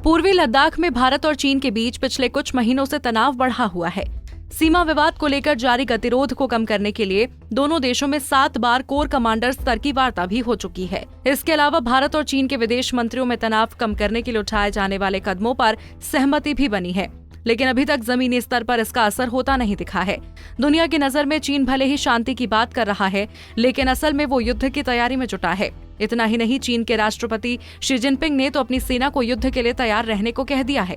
पूर्वी लद्दाख में भारत और चीन के बीच पिछले कुछ महीनों से तनाव बढ़ा हुआ है। सीमा विवाद को लेकर जारी गतिरोध को कम करने के लिए दोनों देशों में 7 बार कोर कमांडर स्तर की वार्ता भी हो चुकी है। इसके अलावा भारत और चीन के विदेश मंत्रियों में तनाव कम करने के लिए उठाए जाने वाले कदमों पर सहमति भी बनी है, लेकिन अभी तक जमीनी स्तर पर इसका असर होता नहीं दिखा है। दुनिया की नजर में चीन भले ही शांति की बात कर रहा है, लेकिन असल में वो युद्ध की तैयारी में जुटा है। इतना ही नहीं, चीन के राष्ट्रपति शी जिनपिंग ने तो अपनी सेना को युद्ध के लिए तैयार रहने को कह दिया है।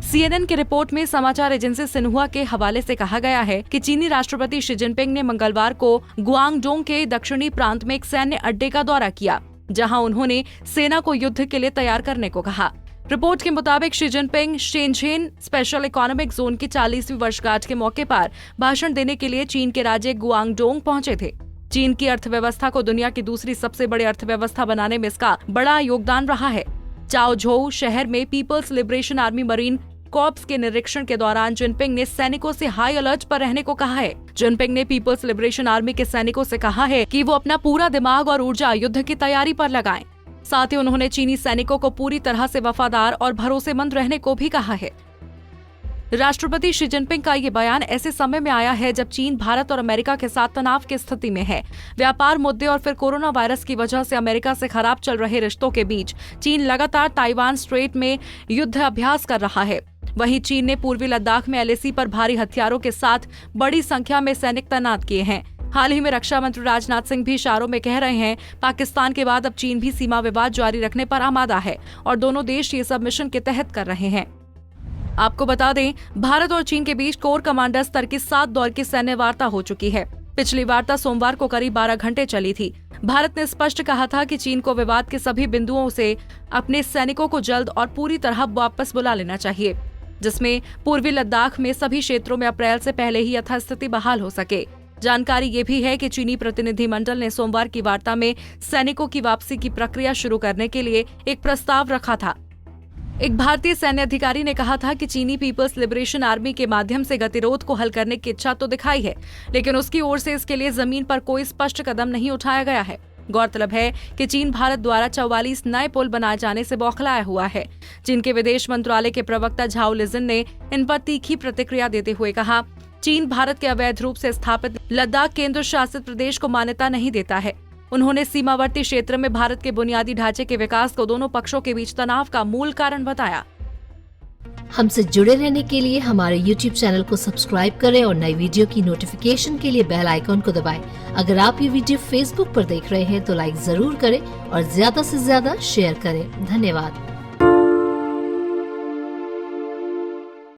CNN की रिपोर्ट में समाचार एजेंसी सिन्हुआ के हवाले से कहा गया है कि चीनी राष्ट्रपति शी जिनपिंग ने मंगलवार को गुआंगडोंग के दक्षिणी प्रांत में एक सैन्य अड्डे का दौरा किया, जहां उन्होंने सेना को युद्ध के लिए तैयार करने को कहा। रिपोर्ट के मुताबिक Xi Jinping Shenzhen special economic zone की 40वीं वर्षगांठ के मौके पर भाषण देने के लिए चीन के राज्य गुआंगडोंग पहुंचे थे। चीन की अर्थव्यवस्था को दुनिया की दूसरी सबसे बड़ी अर्थव्यवस्था बनाने में इसका बड़ा योगदान रहा है। चाओझोउ शहर में People's Liberation Army Marine Corps के निरीक्षण के दौरान जिनपिंग ने सैनिकों से हाई अलर्ट पर रहने को कहा है। जिनपिंग ने पीपल्स लिबरेशन आर्मी के सैनिकों से कहा है कि वो अपना पूरा दिमाग और ऊर्जा युद्ध की तैयारी पर लगाएं। साथ ही उन्होंने चीनी सैनिकों को पूरी तरह से वफादार और भरोसेमंद रहने को भी कहा है। राष्ट्रपति शी जिनपिंग का ये बयान ऐसे समय में आया है जब चीन भारत और अमेरिका के साथ तनाव की स्थिति में है। व्यापार मुद्दे और फिर कोरोना वायरस की वजह से अमेरिका से खराब चल रहे रिश्तों के बीच चीन लगातार ताइवान स्ट्रेट में युद्ध अभ्यास कर रहा है। वहीं चीन ने पूर्वी लद्दाख में LAC पर भारी हथियारों के साथ बड़ी संख्या में सैनिक तैनात किए हैं। हाल ही में रक्षा मंत्री राजनाथ सिंह भी इशारों में कह रहे हैं, पाकिस्तान के बाद अब चीन भी सीमा विवाद जारी रखने पर आमादा है और दोनों देश ये सब मिशन के तहत कर रहे हैं। आपको बता दें, भारत और चीन के बीच कोर कमांडर स्तर की 7 दौर की सैन्य वार्ता हो चुकी है। पिछली वार्ता सोमवार को करीब 12 घंटे चली थी। भारत ने स्पष्ट कहा था कि चीन को विवाद के सभी बिंदुओं से अपने सैनिकों को जल्द और पूरी तरह वापस बुला लेना चाहिए, जिसमें पूर्वी लद्दाख में सभी क्षेत्रों में अप्रैल से पहले ही यथास्थिति बहाल हो सके। जानकारी ये भी है कि चीनी प्रतिनिधिमंडल ने सोमवार की वार्ता में सैनिकों की वापसी की प्रक्रिया शुरू करने के लिए एक प्रस्ताव रखा था। एक भारतीय सैन्य अधिकारी ने कहा था कि चीनी पीपल्स लिबरेशन आर्मी के माध्यम से गतिरोध को हल करने की इच्छा तो दिखाई है, लेकिन उसकी ओर से इसके लिए जमीन पर कोई स्पष्ट कदम नहीं उठाया गया है। गौरतलब है कि चीन भारत द्वारा 44 नए पुल बनाए जाने से बौखलाया हुआ है। चीन के विदेश मंत्रालय के प्रवक्ता झाओ लिजिन ने इन पर तीखी प्रतिक्रिया देते हुए कहा, चीन भारत के अवैध रूप से स्थापित लद्दाख केंद्र शासित प्रदेश को मान्यता नहीं देता है। उन्होंने सीमावर्ती क्षेत्र में भारत के बुनियादी ढांचे के विकास को दोनों पक्षों के बीच तनाव का मूल कारण बताया। हमसे जुड़े रहने के लिए हमारे YouTube चैनल को सब्सक्राइब करें और नई वीडियो की नोटिफिकेशन के लिए बेल आइकॉन को दबाएं। अगर आप ये वीडियो Facebook पर देख रहे हैं तो लाइक जरूर करें और ज्यादा से ज्यादा शेयर करें। धन्यवाद।